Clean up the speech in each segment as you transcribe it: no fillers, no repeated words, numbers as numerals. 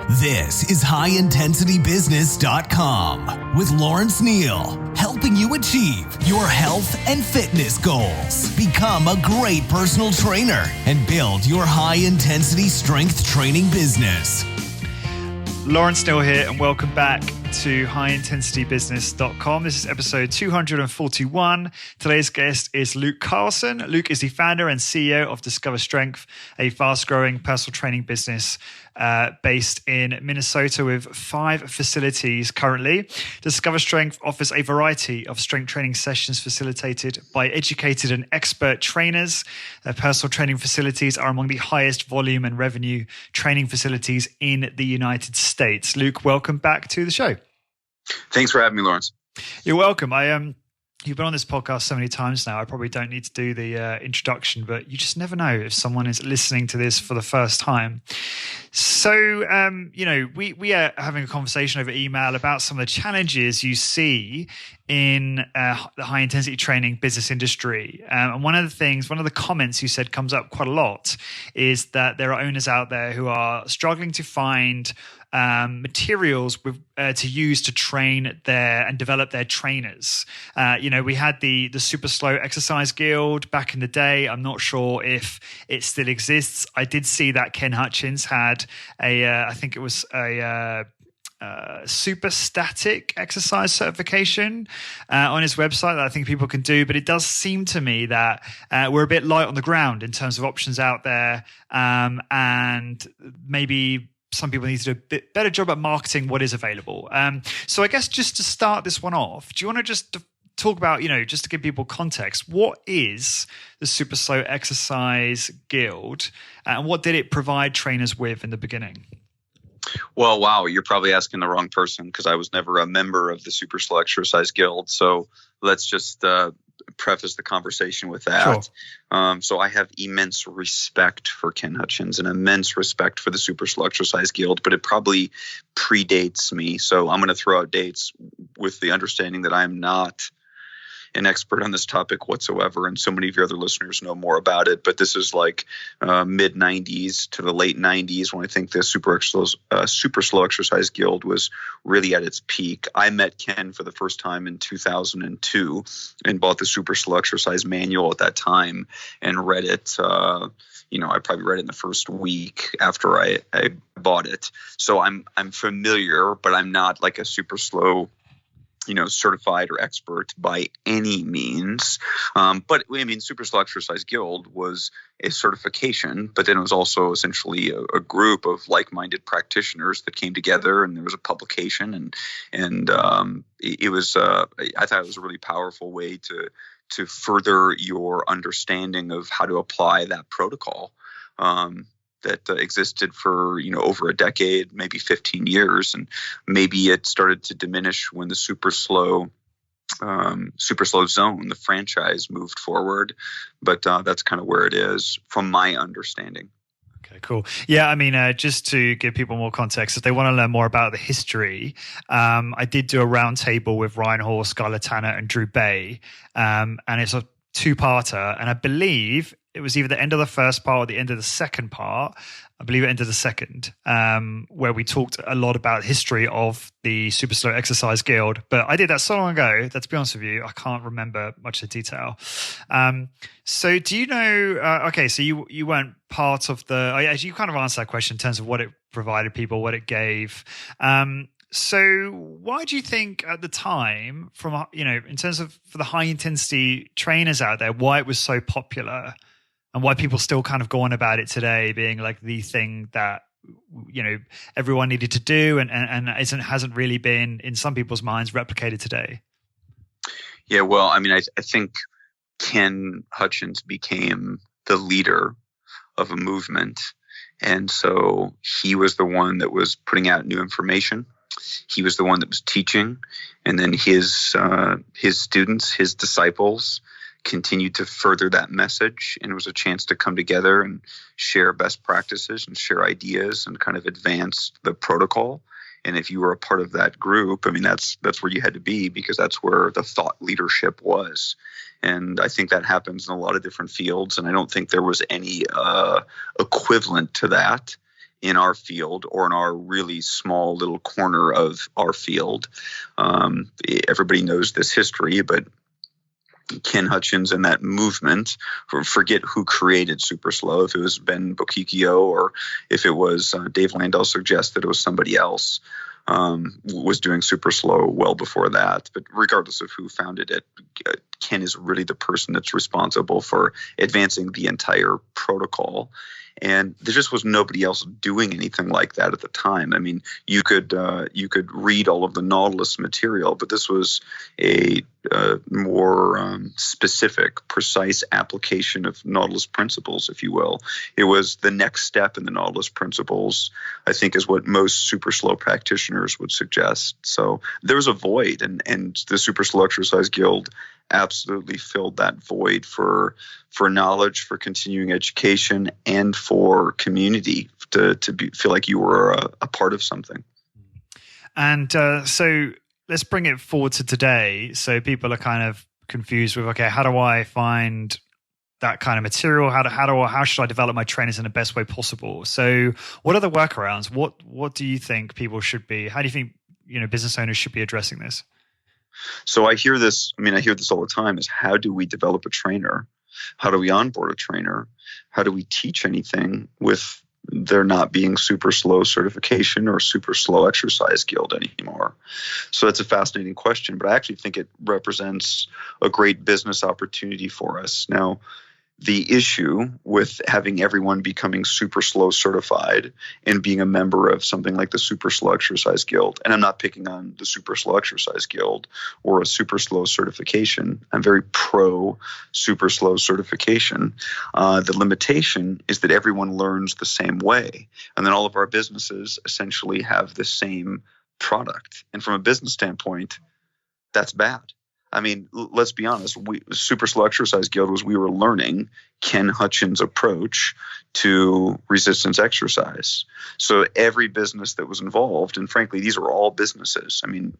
This is HighIntensityBusiness.com with Lawrence Neal, helping you achieve your health and fitness goals. Become a great personal trainer and build your high-intensity strength training business. Lawrence Neal here, and welcome back to HighIntensityBusiness.com. This is episode 241. Today's guest is Luke Carlson. Luke is the founder and CEO of Discover Strength, a fast-growing personal training business based in Minnesota with 5 facilities currently. Discover Strength offers a variety of strength training sessions facilitated by educated and expert trainers. Their personal training facilities are among the highest volume and revenue training facilities in the United States. Luke, welcome back to the show. Thanks for having me, Lawrence. You're welcome. You've been on this podcast so many times now. I probably don't need to do the introduction, but you just never know if someone is listening to this for the first time. So, we are having a conversation over email about some of the challenges you see in the high intensity training business industry. And one of the comments you said comes up quite a lot is that there are owners out there who are struggling to find materials to use to train and develop their trainers. We had the SuperSlow exercise guild back in the day. I'm not sure if it still exists. I did see that Ken Hutchins had I think it was a super static exercise certification on his website that I think people can do, but it does seem to me that we're a bit light on the ground in terms of options out there, and maybe some people need to do a bit better job at marketing what is available. So I guess just to start this one off, do you want to just talk about, just to give people context, what is the SuperSlow Exercise Guild and what did it provide trainers with in the beginning? Well, wow, you're probably asking the wrong person because I was never a member of the SuperSlow Exercise Guild. So let's just preface the conversation with that. Sure. So I have immense respect for Ken Hutchins and immense respect for the SuperSlow Exercise Guild, but it probably predates me. So I'm going to throw out dates with the understanding that I'm not an expert on this topic whatsoever, and so many of your other listeners know more about it. But this is like mid 90s to the late 90s when I think the SuperSlow Exercise Guild was really at its peak. I met Ken for the first time in 2002 and bought the SuperSlow Exercise Manual at that time and read it. I probably read it in the first week after I bought it. So I'm familiar, but I'm not like a SuperSlow certified or expert by any means. SuperSlow Exercise Guild was a certification, but then it was also essentially a group of like-minded practitioners that came together, and there was a publication, and it was I thought it was a really powerful way to further your understanding of how to apply that protocol. That existed for over a decade, maybe 15 years, and maybe it started to diminish when the SuperSlow Zone, the franchise, moved forward. But that's kind of where it is, from my understanding. Okay, cool. Yeah, just to give people more context, if they want to learn more about the history, I did do a roundtable with Ryan Hall, Skylar Tanner, and Drew Bay, and it's a 2-parter, and I believe it was either the end of the first part or the end of the second part. I believe it ended the second, where we talked a lot about the history of the SuperSlow Exercise Guild. But I did that so long ago that, to be honest with you, I can't remember much of the detail. So do you know, so you weren't part of actually you kind of answered that question in terms of what it provided people, what it gave. So why do you think at the time, in terms of for the high intensity trainers out there, why it was so popular and why people still kind of go on about it today being like the thing that, everyone needed to do and hasn't really been, in some people's minds, replicated today? Yeah, well, I think Ken Hutchins became the leader of a movement. And so he was the one that was putting out new information. He was the one that was teaching, and then his students, his disciples, continued to further that message, and it was a chance to come together and share best practices and share ideas and kind of advance the protocol. And if you were a part of that group, that's where you had to be, because that's where the thought leadership was. And I think that happens in a lot of different fields, and I don't think there was any equivalent to that in our field or in our really small little corner of our field. Everybody knows this history, but Ken Hutchins and that movement, forget who created SuperSlow, if it was Ben Boccicchio or if it was Dave Landau suggested it was somebody else, was doing SuperSlow well before that. But regardless of who founded it, Ken is really the person that's responsible for advancing the entire protocol. And there just was nobody else doing anything like that at the time. I mean, you could read all of the Nautilus material, but this was a more specific, precise application of Nautilus principles, if you will. It was the next step in the Nautilus principles, I think, is what most SuperSlow practitioners would suggest. So there was a void, and the SuperSlow Exercise Guild absolutely filled that void for knowledge, for continuing education, and for community to feel like you were a part of something. And so let's bring it forward to today. So people are kind of confused with, okay, how do I find that kind of material? How should I develop my trainers in the best way possible? So what are the workarounds? What do you think people should be? How do you think business owners should be addressing this? So I hear this all the time, is how do we develop a trainer? How do we onboard a trainer? How do we teach anything with there not being SuperSlow certification or SuperSlow Exercise Guild anymore? So that's a fascinating question, but I actually think it represents a great business opportunity for us. Now, the issue with having everyone becoming SuperSlow certified and being a member of something like the SuperSlow Exercise Guild, and I'm not picking on the SuperSlow Exercise Guild or a SuperSlow certification. I'm very pro SuperSlow certification. The limitation is that everyone learns the same way, and then all of our businesses essentially have the same product. And from a business standpoint, that's bad. I mean, let's be honest. SuperSlow Exercise Guild we were learning Ken Hutchins' approach to resistance exercise. So every business that was involved, and frankly, these were all businesses. I mean,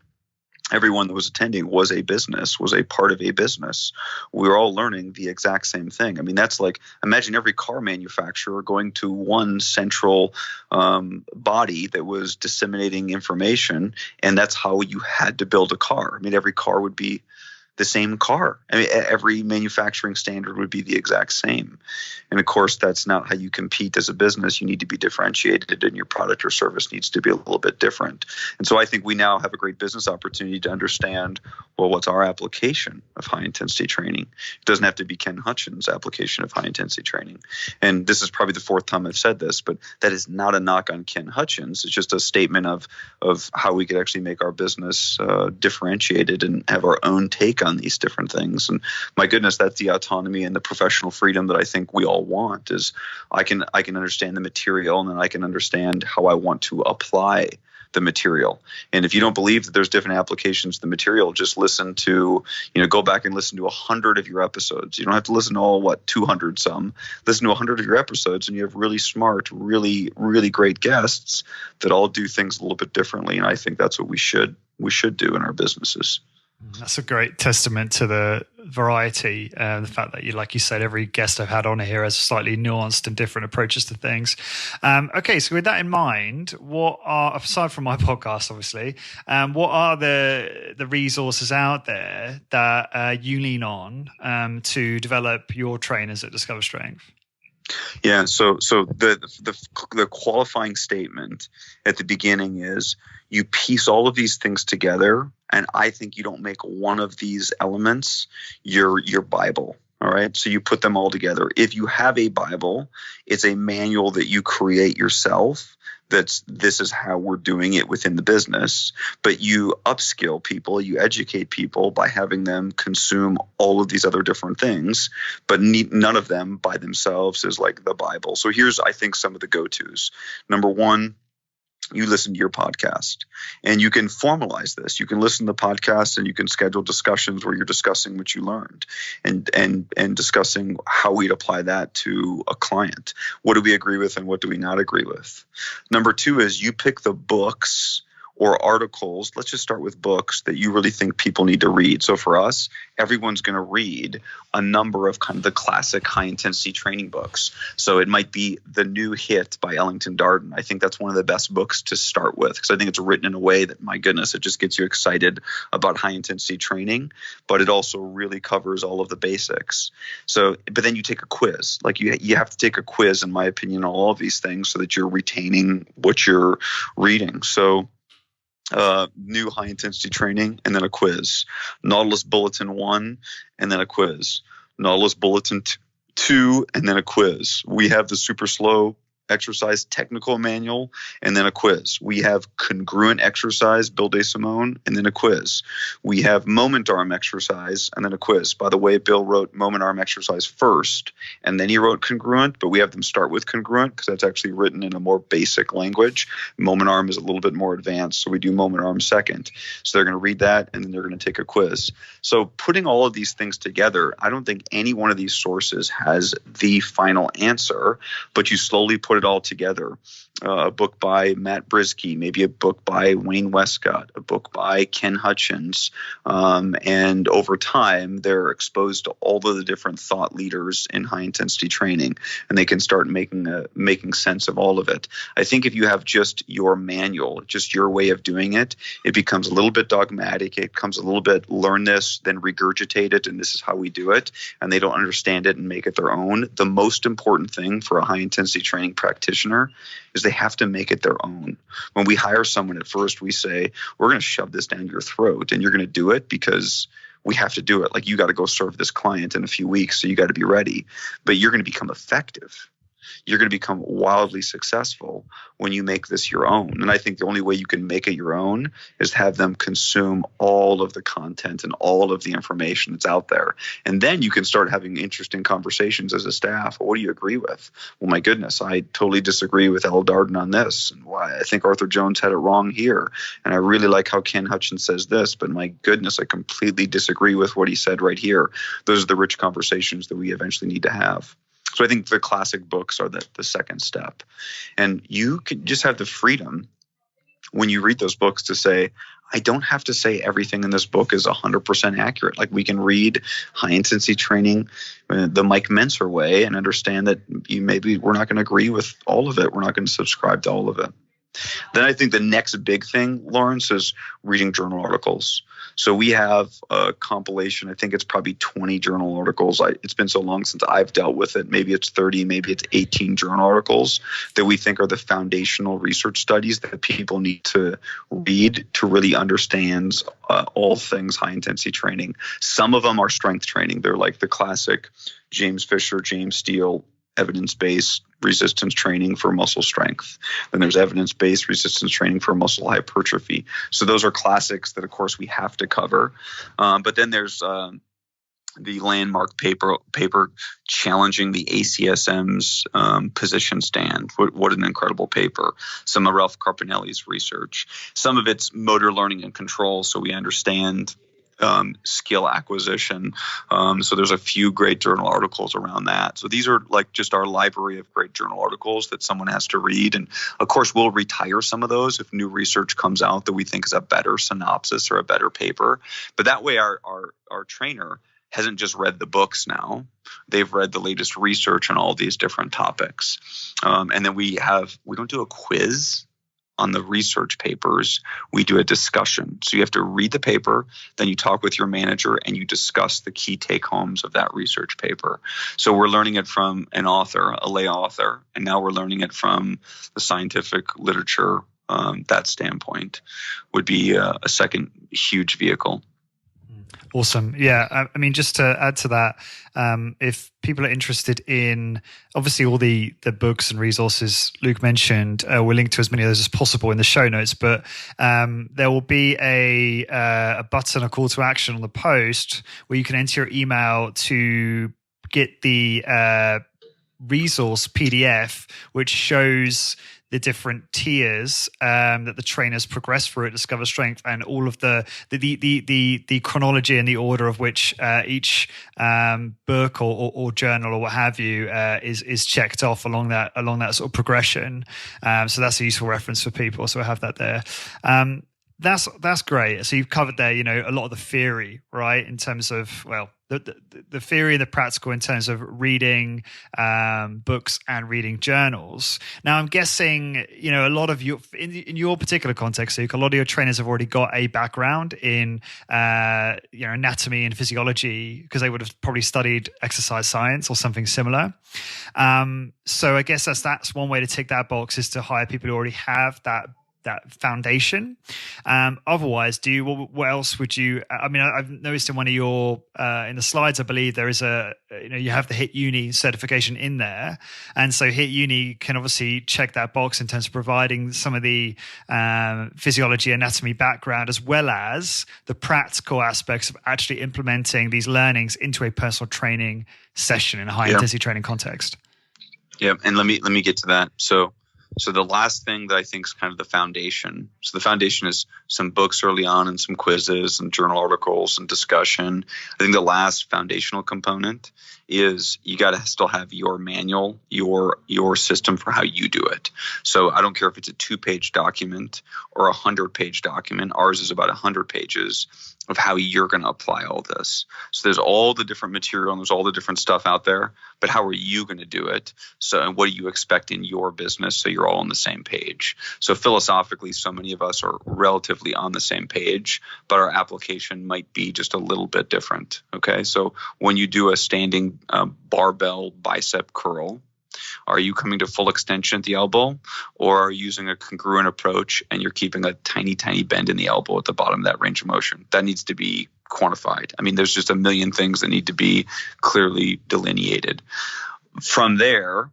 everyone that was attending was a business, was a part of a business. We were all learning the exact same thing. I mean, that's like, imagine every car manufacturer going to one central body that was disseminating information, and that's how you had to build a car. I mean, every car would be the same car. I mean, every manufacturing standard would be the exact same. And of course, that's not how you compete as a business. You need to be differentiated, and your product or service needs to be a little bit different. And so I think we now have a great business opportunity to understand, well, what's our application of high intensity training? It doesn't have to be Ken Hutchins' application of high intensity training. And this is probably the fourth time I've said this, but that is not a knock on Ken Hutchins. It's just a statement of how we could actually make our business differentiated and have our own take on these different things. And my goodness, that's the autonomy and the professional freedom that I think we all want. Is I can understand the material, and then I can understand how I want to apply the material. And if you don't believe that there's different applications to the material, just listen to, go back and listen to 100 of your episodes. You don't have to listen to all 200 some. Listen to 100 of your episodes, and you have really smart, really, really great guests that all do things a little bit differently. And I think that's what we should do in our businesses. That's a great testament to the variety, the fact that like you said, every guest I've had on here has slightly nuanced and different approaches to things. Okay, so with that in mind, what are, aside from my podcast, obviously, what are the resources out there that you lean on to develop your trainers at Discover Strength? Yeah, so the qualifying statement at the beginning is you piece all of these things together, and I think you don't make one of these elements your Bible. All right, so you put them all together. If you have a Bible, it's a manual that you create yourself. This is how we're doing it within the business. But you upskill people, you educate people by having them consume all of these other different things, but none of them by themselves is like the Bible. So here's, I think, some of the go-tos. Number one, you listen to your podcast, and you can formalize this. You can listen to the podcast, and you can schedule discussions where you're discussing what you learned and discussing how we'd apply that to a client. What do we agree with and what do we not agree with? Number two is you pick the books or articles. Let's just start with books that you really think people need to read. So for us, everyone's going to read a number of kind of the classic high intensity training books. So it might be The New Hit by Ellington Darden. I think that's one of the best books to start with, because I think it's written in a way that, my goodness, it just gets you excited about high intensity training, but it also really covers all of the basics. So, but then you take a quiz. Like you have to take a quiz, in my opinion, on all of these things so that you're retaining what you're reading. So new high intensity training and then a quiz. Nautilus Bulletin 1 and then a quiz. Nautilus Bulletin 2 and then a quiz. We have the SuperSlow exercise technical manual and then a quiz. We have congruent exercise, Bill DeSimone, and then a quiz. We have moment arm exercise and then a quiz. By the way, Bill wrote moment arm exercise first and then he wrote congruent, but we have them start with congruent because that's actually written in a more basic language. Moment arm is a little bit more advanced, so we do moment arm second. So they're going to read that and then they're going to take a quiz. So putting all of these things together, I don't think any one of these sources has the final answer, but you slowly put it all together. A book by Matt Brisky, maybe a book by Wayne Westcott, a book by Ken Hutchins. And over time, they're exposed to all of the different thought leaders in high intensity training, and they can start making sense of all of it. I think if you have just your manual, just your way of doing it, it becomes a little bit dogmatic. It becomes a little bit learn this, then regurgitate it, and this is how we do it. And they don't understand it and make it their own. The most important thing for a high intensity training practitioner is they have to make it their own. When we hire someone at first, we say, we're going to shove this down your throat and you're going to do it because we have to do it. Like, you got to go serve this client in a few weeks, so you got to be ready. But you're going to become effective. You're going to become wildly successful when you make this your own. And I think the only way you can make it your own is to have them consume all of the content and all of the information that's out there. And then you can start having interesting conversations as a staff. Well, what do you agree with? Well, my goodness, I totally disagree with L. Darden on this. And why I think Arthur Jones had it wrong here. And I really like how Ken Hutchins says this, but my goodness, I completely disagree with what he said right here. Those are the rich conversations that we eventually need to have. So I think the classic books are the second step. And you can just have the freedom when you read those books to say, I don't have to say everything in this book is 100% accurate. Like, we can read high intensity training the Mike Menser way and understand that maybe we're not going to agree with all of it. We're not going to subscribe to all of it. Then I think the next big thing, Lawrence, is reading journal articles. So we have a compilation. I think it's probably 20 journal articles. It's been so long since I've dealt with it. Maybe it's 30, maybe it's 18 journal articles that we think are the foundational research studies that people need to read to really understand all things high intensity training. Some of them are strength training. They're like the classic James Fisher, James Steele, evidence-based resistance training for muscle strength. Then there's evidence-based resistance training for muscle hypertrophy. So those are classics that, of course, we have to cover. But then there's the landmark paper challenging the ACSM's position stand. What an incredible paper. Some of Ralph Carpinelli's research. Some of it's motor learning and control, so we understand skill acquisition. So there's a few great journal articles around that. So these are like just our library of great journal articles that someone has to read. And of course, we'll retire some of those if new research comes out that we think is a better synopsis or a better paper. But that way our trainer hasn't just read the books now. They've read the latest research on all these different topics. And then we don't do a quiz on the research papers. We do a discussion. So you have to read the paper, then you talk with your manager and you discuss the key take homes of that research paper. So we're learning it from an author, a lay author, and now we're learning it from the scientific literature. That standpoint would be a second huge vehicle. Awesome. Yeah. I mean, just to add to that, if people are interested in, obviously, all the books and resources Luke mentioned, we'll link to as many of those as possible in the show notes. But there will be a button, a call to action on the post where you can enter your email to get the resource PDF, which shows the different tiers that the trainers progress through at Discover Strength, and all of the chronology and the order of which each book or journal or what have you is checked off along that sort of progression. So that's a useful reference for people. So I have that there. That's great. So you've covered there, a lot of the theory, right? In terms of, well, the theory and the practical in terms of reading books and reading journals. Now, I'm guessing, a lot of in your particular context, Luke, a lot of your trainers have already got a background in, anatomy and physiology because they would have probably studied exercise science or something similar. So I guess that's one way to tick that box, is to hire people who already have that foundation. Otherwise, what else would you, I've noticed in one of your, in the slides, I believe there is you have the HIT Uni certification in there. And so HIT Uni can obviously check that box in terms of providing some of the physiology, anatomy background, as well as the practical aspects of actually implementing these learnings into a personal training session in a high intensity training context. Yeah. And let me get to that. So the last thing that I think is kind of the foundation. So the foundation is some books early on and some quizzes and journal articles and discussion. I think the last foundational component is you got to still have your manual, your system for how you do it. So I don't care if it's a 2-page document or a 100-page document. Ours is about 100 pages of how you're going to apply all this. So there's all the different material and there's all the different stuff out there, but how are you going to do it? So, and what do you expect in your business so you're all on the same page? So philosophically, so many of us are relatively on the same page, but our application might be just a little bit different. Okay. So when you do a standing barbell bicep curl, are you coming to full extension at the elbow, or are you using a congruent approach and you're keeping a tiny, tiny bend in the elbow at the bottom of that range of motion? That needs to be quantified. I mean, there's just a million things that need to be clearly delineated. From there,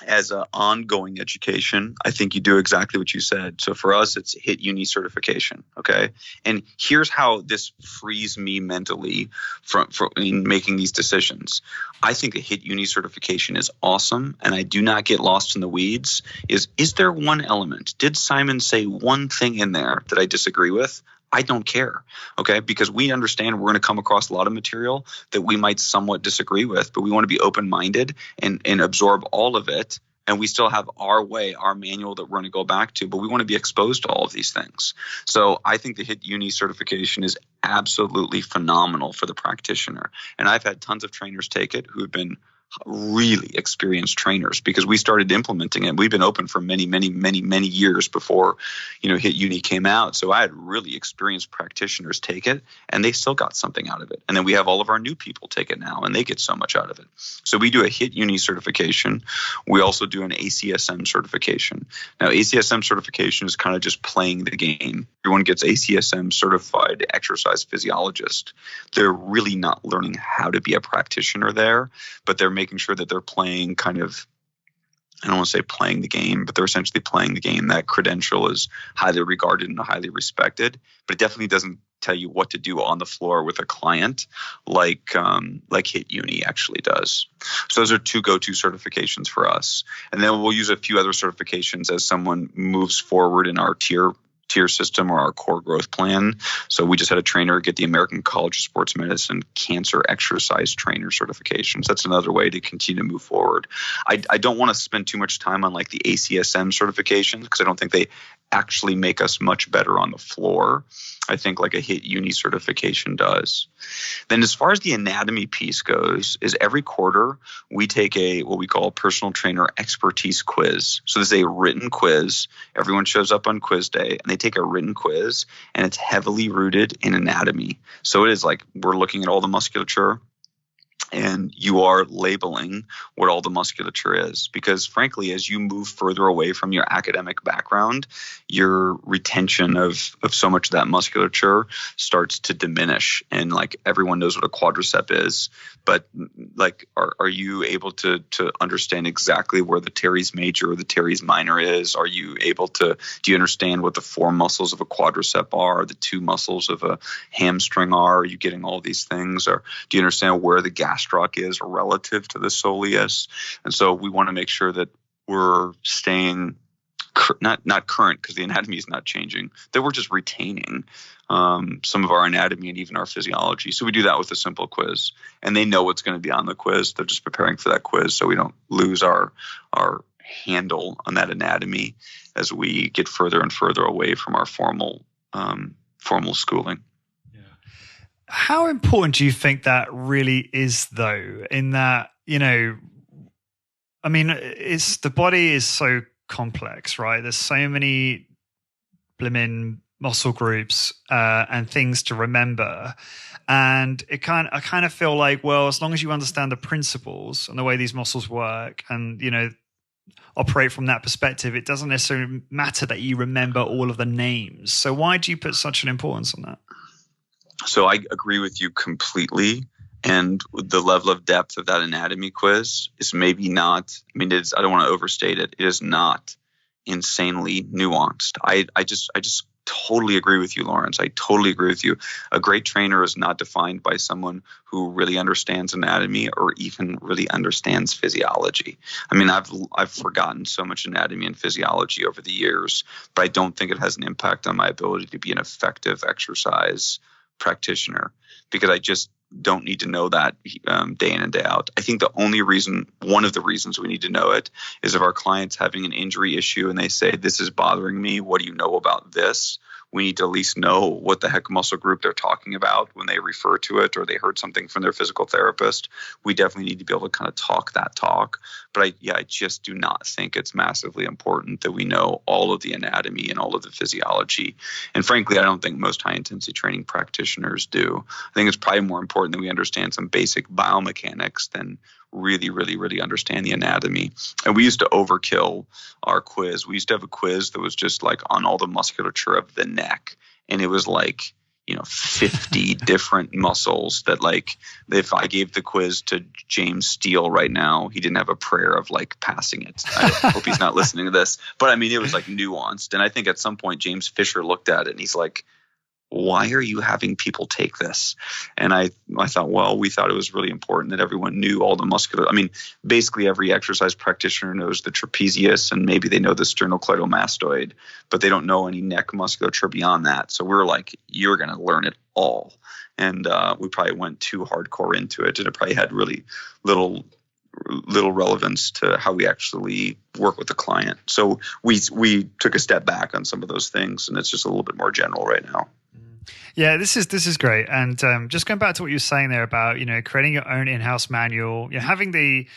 as an ongoing education, I think you do exactly what you said. So for us, it's HIT Uni certification. Okay. And here's how this frees me mentally in making these decisions. I think a HIT Uni certification is awesome. And I do not get lost in the weeds. Is there one element? Did Simon say one thing in there that I disagree with? I don't care, okay? Because we understand we're going to come across a lot of material that we might somewhat disagree with, but we want to be open-minded and absorb all of it. And we still have our way, our manual that we're going to go back to, but we want to be exposed to all of these things. So I think the HIT Uni certification is absolutely phenomenal for the practitioner. And I've had tons of trainers take it who have been really experienced trainers because we started implementing it. We've been open for many, many, many, many years before, HIT Uni came out. So I had really experienced practitioners take it and they still got something out of it. And then we have all of our new people take it now and they get so much out of it. So we do a HIT Uni certification. We also do an ACSM certification. Now, ACSM certification is kind of just playing the game. Everyone gets ACSM certified exercise physiologist. They're really not learning how to be a practitioner there, but they're making sure that they're playing kind of, I don't want to say playing the game, but they're essentially playing the game. That credential is highly regarded and highly respected, but it definitely doesn't tell you what to do on the floor with a client like HIT Uni actually does. So those are two go-to certifications for us. And then we'll use a few other certifications as someone moves forward in our tier system or our core growth plan. So we just had a trainer get the American College of Sports Medicine Cancer Exercise Trainer certifications. That's another way to continue to move forward. I don't want to spend too much time on like the ACSM certifications because I don't think they actually make us much better on the floor. I think like a HIT Uni certification does. Then as far as the anatomy piece goes, is every quarter we take what we call a personal trainer expertise quiz. So this is a written quiz. Everyone shows up on quiz day and they take a written quiz and it's heavily rooted in anatomy. So it is like we're looking at all the musculature and you are labeling what all the musculature is. Because frankly, as you move further away from your academic background, your retention of so much of that musculature starts to diminish. And like everyone knows what a quadricep is, but like, are you able to understand exactly where the teres major or the teres minor is? Are you able to, do you understand what the 4 muscles of a quadricep are, the 2 muscles of a hamstring are you getting all these things? Or do you understand where the gastroc is relative to the soleus? And so we want to make sure that we're staying not current because the anatomy is not changing, that we're just retaining some of our anatomy and even our physiology. So we do that with a simple quiz, and they know what's going to be on the quiz. They're just preparing for that quiz so we don't lose our handle on that anatomy as we get further and further away from our formal formal schooling. How important do you think that really is, though, in that, I mean, the body is so complex, right? There's so many blimmin' muscle groups and things to remember. And I kind of feel like, well, as long as you understand the principles and the way these muscles work and, operate from that perspective, it doesn't necessarily matter that you remember all of the names. So why do you put such an importance on that? So I agree with you completely. And the level of depth of that anatomy quiz is maybe not, I don't want to overstate it. It is not insanely nuanced. I just totally agree with you, Lawrence. I totally agree with you. A great trainer is not defined by someone who really understands anatomy or even really understands physiology. I mean, I've forgotten so much anatomy and physiology over the years, but I don't think it has an impact on my ability to be an effective exercise practitioner, because I just don't need to know that day in and day out. I think one of the reasons we need to know it is if our client's having an injury issue and they say, this is bothering me, what do you know about this? We need to at least know what the heck muscle group they're talking about when they refer to it, or they heard something from their physical therapist. We definitely need to be able to kind of talk that talk. But I just do not think it's massively important that we know all of the anatomy and all of the physiology. And frankly, I don't think most high intensity training practitioners do. I think it's probably more important that we understand some basic biomechanics than really, really, really understand the anatomy. And we used to overkill our quiz. We used to have a quiz that was just like on all the musculature of the neck. And it was like, 50 different muscles that, like, if I gave the quiz to James Steele right now, he didn't have a prayer of like passing it. I hope he's not listening to this. But I mean, it was like nuanced. And I think at some point James Fisher looked at it and he's like, why are you having people take this? And I thought, well, we thought it was really important that everyone knew all the muscular. I mean, basically every exercise practitioner knows the trapezius and maybe they know the sternocleidomastoid, but they don't know any neck musculature beyond that. So we're like, you're going to learn it all. And we probably went too hardcore into it, and it probably had really little relevance to how we actually work with the client. So we took a step back on some of those things, and it's just a little bit more general right now. Yeah, this is great. And just going back to what you were saying there about, creating your own in-house manual, having the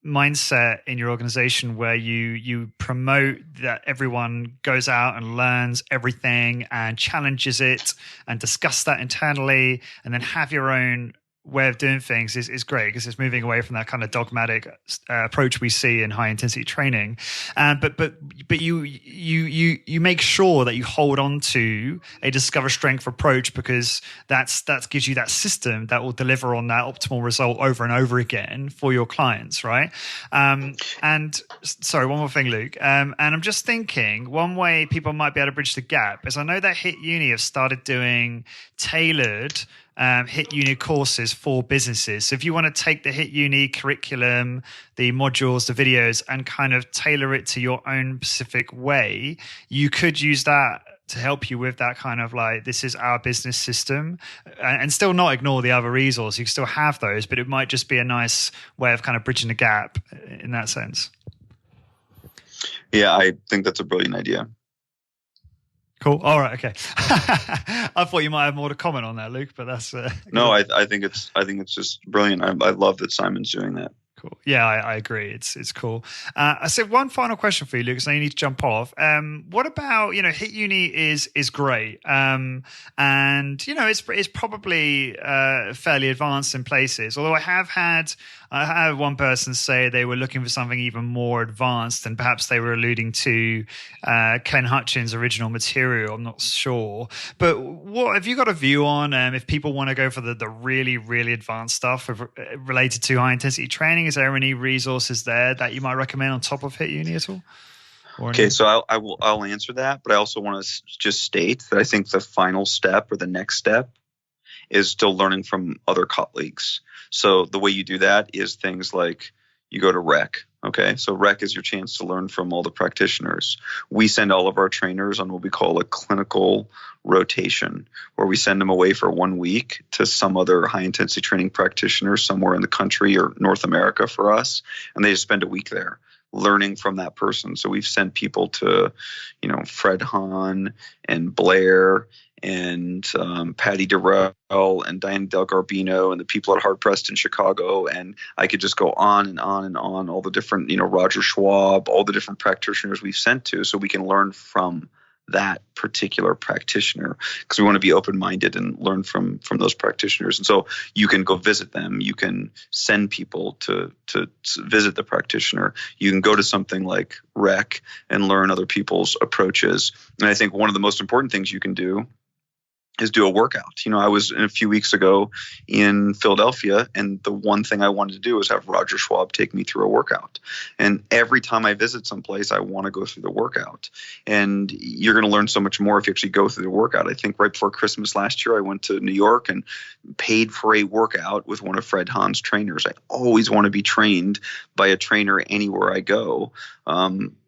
mindset in your organization where you promote that everyone goes out and learns everything and challenges it and discuss that internally, and then have your own way of doing things is great, because it's moving away from that kind of dogmatic approach we see in high intensity training. But you make sure that you hold on to a discover strength approach, because that gives you that system that will deliver on that optimal result over and over again for your clients, right? And sorry, one more thing, Luke. And I'm just thinking one way people might be able to bridge the gap is, I know that HIT Uni have started doing tailored HIT Uni courses for businesses. So if you want to take the HIT Uni curriculum, the modules, the videos, and kind of tailor it to your own specific way, you could use that to help you with that kind of like, this is our business system, and still not ignore the other resources. You can still have those, but it might just be a nice way of kind of bridging the gap in that sense. Yeah, I think that's a brilliant idea. Cool. All right. Okay. I thought you might have more to comment on that, Luke, but that's no. I think it's just brilliant. I love that Simon's doing that. Cool. Yeah, I agree. It's cool. I said one final question for you, Luke, because I need to jump off. What about, HIT Uni is great, and it's probably fairly advanced in places. Although I had one person say they were looking for something even more advanced, and perhaps they were alluding to Ken Hutchins' original material. I'm not sure, but what have you got a view on if people want to go for the really, really advanced stuff related to high intensity training? Is there any resources there that you might recommend on top of HIT Uni at all? Okay, so I'll answer that, but I also want to just state that I think the final step, or the next step, is still learning from other colleagues. So the way you do that is things like you go to REC. Okay, so REC is your chance to learn from all the practitioners. We send all of our trainers on what we call a clinical rotation, where we send them away for 1 week to some other high intensity training practitioner somewhere in the country or North America for us. And they just spend a week there learning from that person. So we've sent people to, Fred Hahn and Blair and Patty Durrell and Diane Del Garbino and the people at Hard Pressed in Chicago. And I could just go on and on and on, all the different, Roger Schwab, all the different practitioners we've sent to, so we can learn from that particular practitioner, because we want to be open-minded and learn from those practitioners. And so you can go visit them. You can send people to visit the practitioner. You can go to something like REC and learn other people's approaches. And I think one of the most important things you can do is do a workout. I was a few weeks ago in Philadelphia, and the one thing I wanted to do was have Roger Schwab take me through a workout. And every time I visit someplace, I want to go through the workout. And you're going to learn so much more if you actually go through the workout. I think right before Christmas last year, I went to New York and paid for a workout with one of Fred Hahn's trainers. I always want to be trained by a trainer anywhere I go.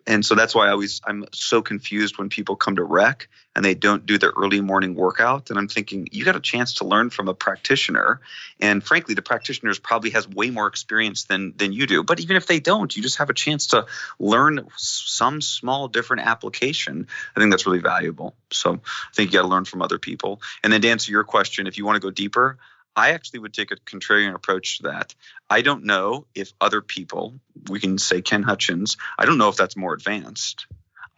And so that's why I'm so confused when people come to REC and they don't do the early morning workout. And I'm thinking, you got a chance to learn from a practitioner. And frankly, the practitioner probably has way more experience than you do. But even if they don't, you just have a chance to learn some small different application. I think that's really valuable. So I think you got to learn from other people. And then to answer your question, if you want to go deeper, I actually would take a contrarian approach to that. I don't know if other people, we can say Ken Hutchins, I don't know if that's more advanced.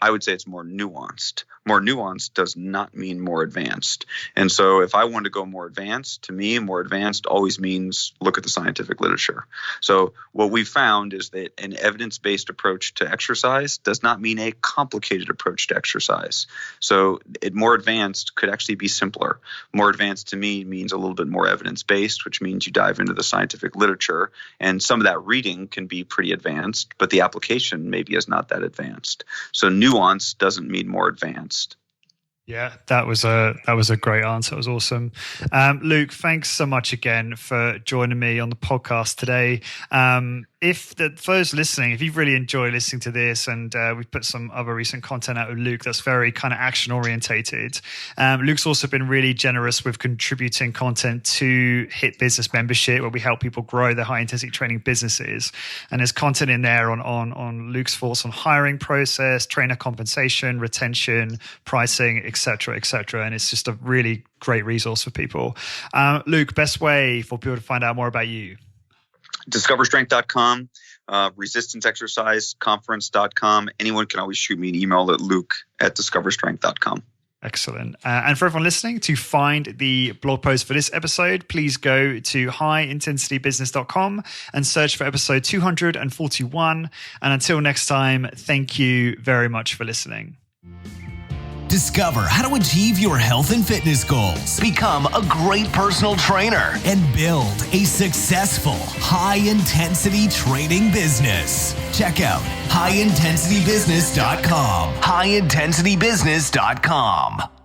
I would say it's more nuanced. More nuanced does not mean more advanced. And so if I want to go more advanced, to me, more advanced always means look at the scientific literature. So what we've found is that an evidence-based approach to exercise does not mean a complicated approach to exercise. So more advanced could actually be simpler. More advanced to me means a little bit more evidence-based, which means you dive into the scientific literature. And some of that reading can be pretty advanced, but the application maybe is not that advanced. So nuance doesn't mean more advanced. Yeah, that was a great answer. It was awesome. Luke, thanks so much again for joining me on the podcast today. For those listening, if you've really enjoyed listening to this, and we've put some other recent content out with Luke that's very kind of action orientated. Luke's also been really generous with contributing content to Hit Business Membership, where we help people grow their high intensity training businesses. And there's content in there on Luke's thoughts on hiring process, trainer compensation, retention, pricing, etc., etc. And it's just a really great resource for people. Luke, best way for people to find out more about you? DiscoverStrength.com, resistanceexerciseconference.com. Anyone can always shoot me an email at luke@discoverstrength.com. Excellent. And for everyone listening, to find the blog post for this episode, please go to highintensitybusiness.com and search for episode 241. And until next time, thank you very much for listening. Discover how to achieve your health and fitness goals, become a great personal trainer, and build a successful high-intensity training business. Check out highintensitybusiness.com. highintensitybusiness.com.